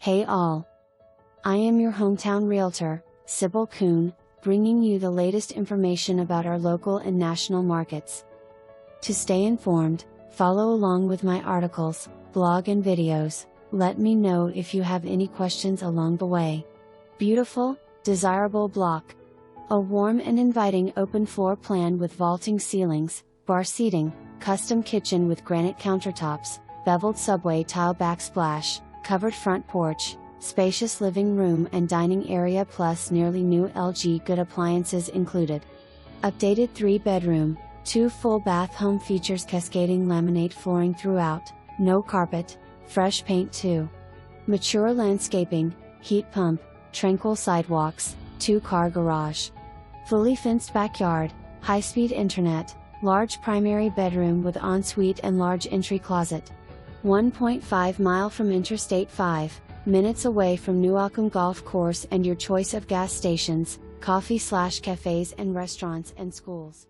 Hey all! I am your hometown realtor, Sybil Kuhn, bringing you the latest information about our local and national markets. To stay informed, follow along with my articles, blog and videos. Let me know if you have any questions along the way. Beautiful, desirable block. A warm and inviting open floor plan with vaulting ceilings, bar seating, custom kitchen with granite countertops, beveled subway tile backsplash, covered front porch, spacious living room and dining area plus nearly new LG good appliances included. Updated 3-bedroom, 2 full bath home features cascading laminate flooring throughout, no carpet, fresh paint too. Mature landscaping, heat pump, tranquil sidewalks, 2-car garage. Fully fenced backyard, high-speed internet, large primary bedroom with ensuite and large entry closet. 1.5 mile from Interstate 5, minutes away from Newaukum Golf Course and your choice of gas stations, coffee/cafes and restaurants and schools.